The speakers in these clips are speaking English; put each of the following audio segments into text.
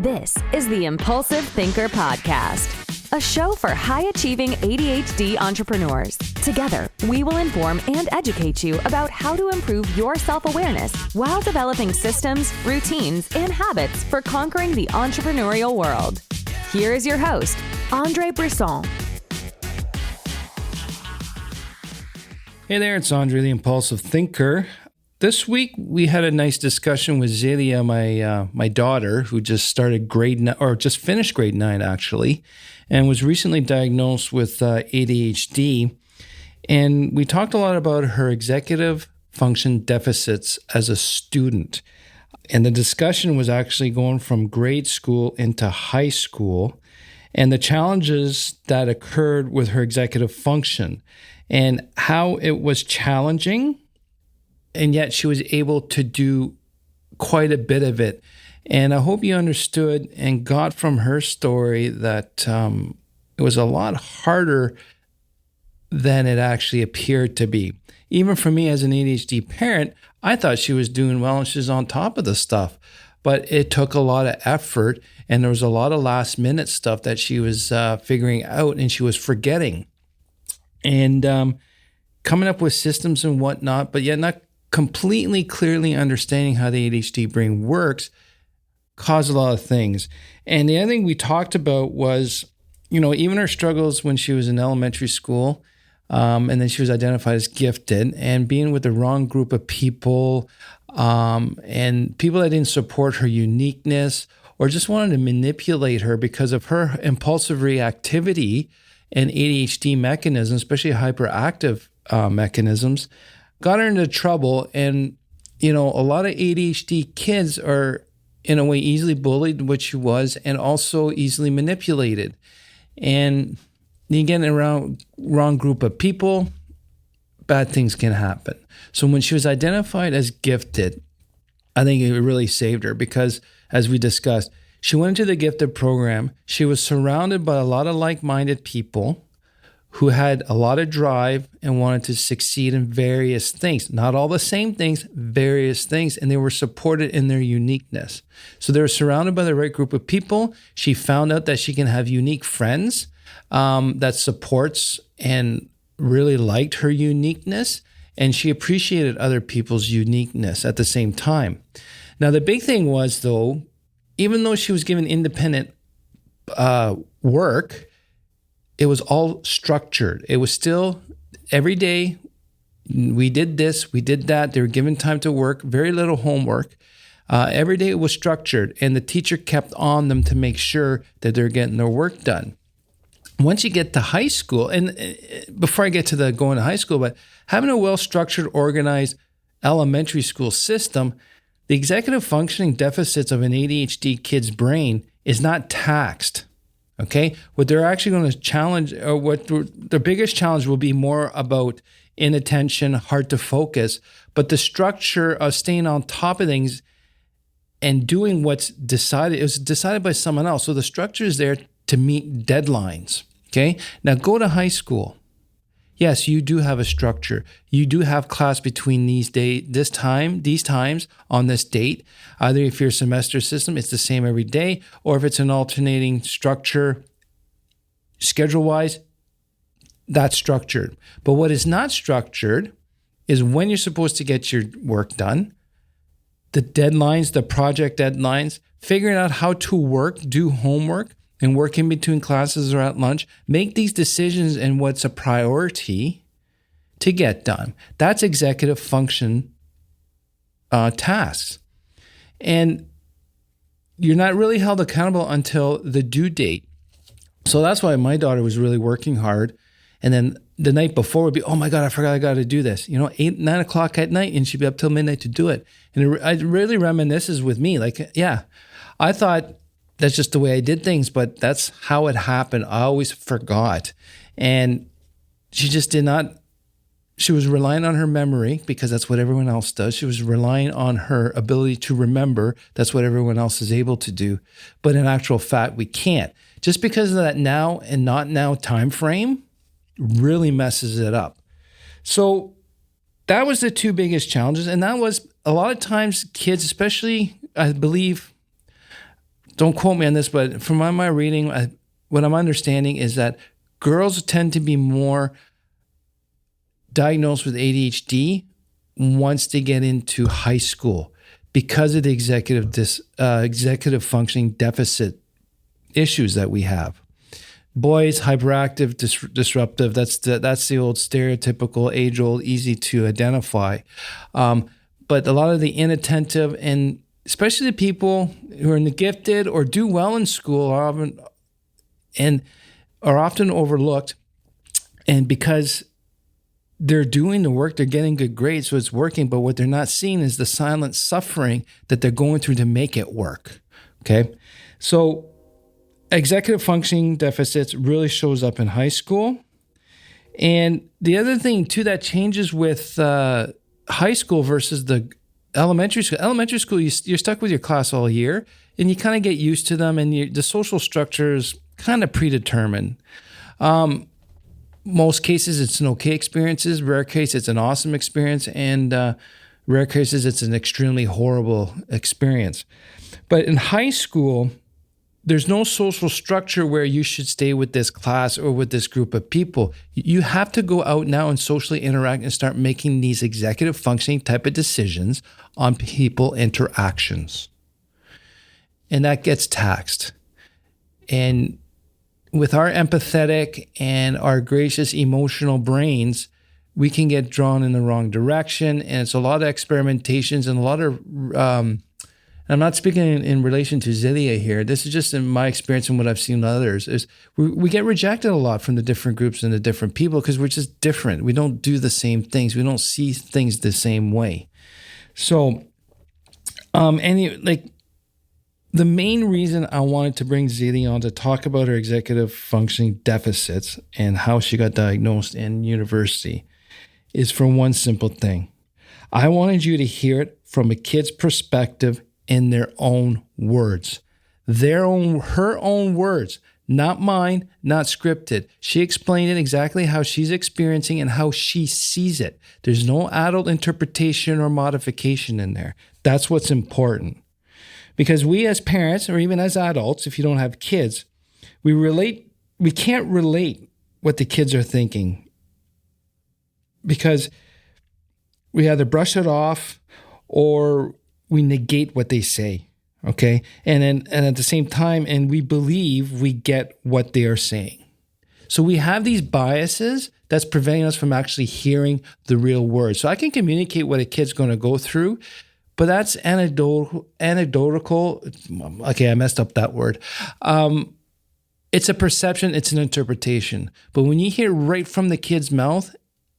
This is the Impulsive Thinker Podcast, a show for high-achieving ADHD entrepreneurs. Together, we will inform and educate you about how to improve your self-awareness while developing systems, routines, and habits for conquering the entrepreneurial world. Here is your host, André Brisson. Hey there, it's André, the Impulsive Thinker. This week, we had a nice discussion with Zelia, my daughter, who just just finished grade 9, actually, and was recently diagnosed with ADHD. And we talked a lot about her executive function deficits as a student. And the discussion was actually going from grade school into high school and the challenges that occurred with her executive function and how it was challenging. And yet she was able to do quite a bit of it. And I hope you understood and got from her story that it was a lot harder than it actually appeared to be. Even for me as an ADHD parent, I thought she was doing well and she was on top of the stuff. But it took a lot of effort and there was a lot of last minute stuff that she was figuring out and she was forgetting. And coming up with systems and whatnot, but yet not completely clearly understanding how the ADHD brain works caused a lot of things. And the other thing we talked about was, even her struggles when she was in elementary school, and then she was identified as gifted, and being with the wrong group of people, and people that didn't support her uniqueness or just wanted to manipulate her because of her impulsive reactivity and ADHD mechanisms, especially hyperactive mechanisms, got her into trouble. And, a lot of ADHD kids are, in a way, easily bullied, which she was, and also easily manipulated. And you get around wrong group of people, bad things can happen. So when she was identified as gifted, I think it really saved her because, as we discussed, she went into the gifted program. She was surrounded by a lot of like-minded people who had a lot of drive and wanted to succeed in various things. Not all the same things, various things, and they were supported in their uniqueness. So they were surrounded by the right group of people. She found out that she can have unique friends that supports and really liked her uniqueness, and she appreciated other people's uniqueness at the same time. Now, the big thing was, though, even though she was given independent work, it was all structured. It was still every day, we did this, we did that. They were given time to work, very little homework. Every day it was structured, and the teacher kept on them to make sure that they're getting their work done. Once you get to high school, and before I get to the going to high school, but having a well-structured, organized elementary school system, the executive functioning deficits of an ADHD kid's brain is not taxed. Okay, what they're actually going to challenge, or what their biggest challenge will be more about inattention, hard to focus, but the structure of staying on top of things and doing what's decided, it was decided by someone else. So the structure is there to meet deadlines. Okay, now go to high school. Yes, you do have a structure. You do have class between these times on this date. Either if your semester system, it's the same every day, or if it's an alternating structure, schedule-wise, that's structured. But what is not structured is when you're supposed to get your work done, the deadlines, the project deadlines, figuring out how to work, do homework, and work in between classes or at lunch, make these decisions and what's a priority to get done. That's executive function tasks. And you're not really held accountable until the due date. So that's why my daughter was really working hard. And then the night before would be, oh my God, I forgot I got to do this. 8, 9 o'clock at night, and she'd be up till midnight to do it. And it really reminisces with me. Like, yeah, I thought, that's just the way I did things, but that's how it happened. I always forgot. And she just did not, she was relying on her memory because that's what everyone else does. She was relying on her ability to remember. That's what everyone else is able to do. But in actual fact, we can't. Just because of that now and not now time frame really messes it up. So that was the two biggest challenges. And that was a lot of times kids, especially, I believe, don't quote me on this, but from my reading, what I'm understanding is that girls tend to be more diagnosed with ADHD once they get into high school because of the executive functioning deficit issues that we have. Boys, hyperactive, disruptive, that's the old stereotypical, age-old, easy to identify. But a lot of the inattentive, and especially the people who are gifted or do well in school are often overlooked. And because they're doing the work, they're getting good grades, so it's working. But what they're not seeing is the silent suffering that they're going through to make it work. Okay, so executive functioning deficits really shows up in high school. And the other thing too that changes with high school versus the elementary school. Elementary school, you're stuck with your class all year, and you kind of get used to them, and the social structure is kind of predetermined. Most cases, it's an okay experience. Rare case, it's an awesome experience. And rare cases, it's an extremely horrible experience. But in high school, there's no social structure where you should stay with this class or with this group of people. You have to go out now and socially interact and start making these executive functioning type of decisions on people interactions. And that gets taxed. And with our empathetic and our gracious emotional brains, we can get drawn in the wrong direction. And it's a lot of experimentations and a lot of, I'm not speaking in relation to Zilia here. This is just in my experience and what I've seen with others, is we get rejected a lot from the different groups and the different people because we're just different. We don't do the same things. We don't see things the same way. So, the main reason I wanted to bring Zilia on to talk about her executive functioning deficits and how she got diagnosed in university is for one simple thing. I wanted you to hear it from a kid's perspective in their own words. Her own words, not mine, not scripted. She explained it exactly how she's experiencing and how she sees it. There's no adult interpretation or modification in there. That's what's important. Because we as parents, or even as adults, if you don't have kids, we can't relate what the kids are thinking because we either brush it off or we negate what they say, okay? And at the same time, and we believe we get what they are saying. So we have these biases that's preventing us from actually hearing the real words. So I can communicate what a kid's going to go through, but that's anecdotal. Okay, I messed up that word. It's a perception, it's an interpretation. But when you hear right from the kid's mouth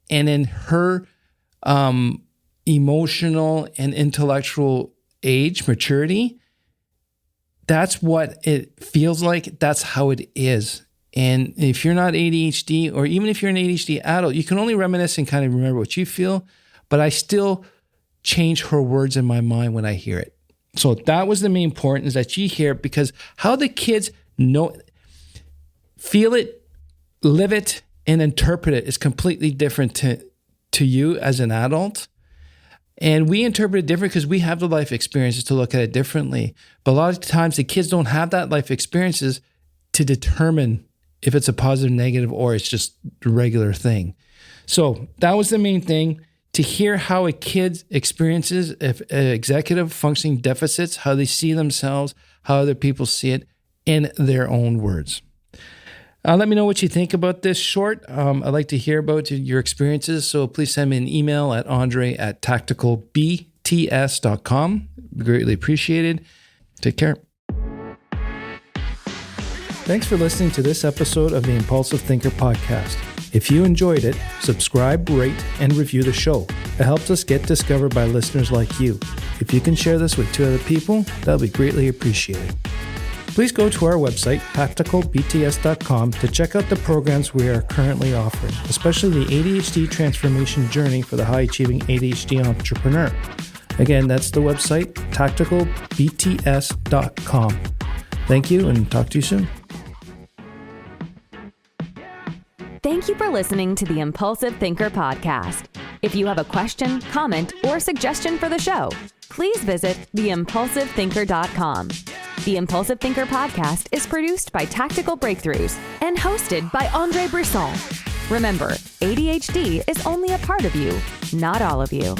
and in her emotional and intellectual age, maturity, that's what it feels like. That's how it is. And if you're not ADHD, or even if you're an ADHD adult, you can only reminisce and kind of remember what you feel, but I still change her words in my mind when I hear it. So that was the main point, is that you hear it, because how the kids feel it, live it, and interpret it is completely different to you as an adult. And we interpret it different because we have the life experiences to look at it differently. But a lot of times the kids don't have that life experiences to determine if it's a positive, negative, or it's just a regular thing. So that was the main thing. To hear how a kid experiences executive functioning deficits, how they see themselves, how other people see it in their own words. Let me know what you think about this short. I'd like to hear about your experiences, so please send me an email at andre@tacticalbts.com. Greatly appreciated. Take care. Thanks for listening to this episode of the Impulsive Thinker podcast. If you enjoyed it, subscribe, rate, and review the show. It helps us get discovered by listeners like you. If you can share this with 2 other people, that'll be greatly appreciated. Please go to our website, tacticalbts.com, to check out the programs we are currently offering, especially the ADHD transformation journey for the high-achieving ADHD entrepreneur. Again, that's the website, tacticalbts.com. Thank you, and talk to you soon. Thank you for listening to the Impulsive Thinker podcast. If you have a question, comment, or suggestion for the show, please visit theimpulsivethinker.com. The Impulsive Thinker podcast is produced by Tactical Breakthroughs and hosted by André. Remember, ADHD is only a part of you, not all of you.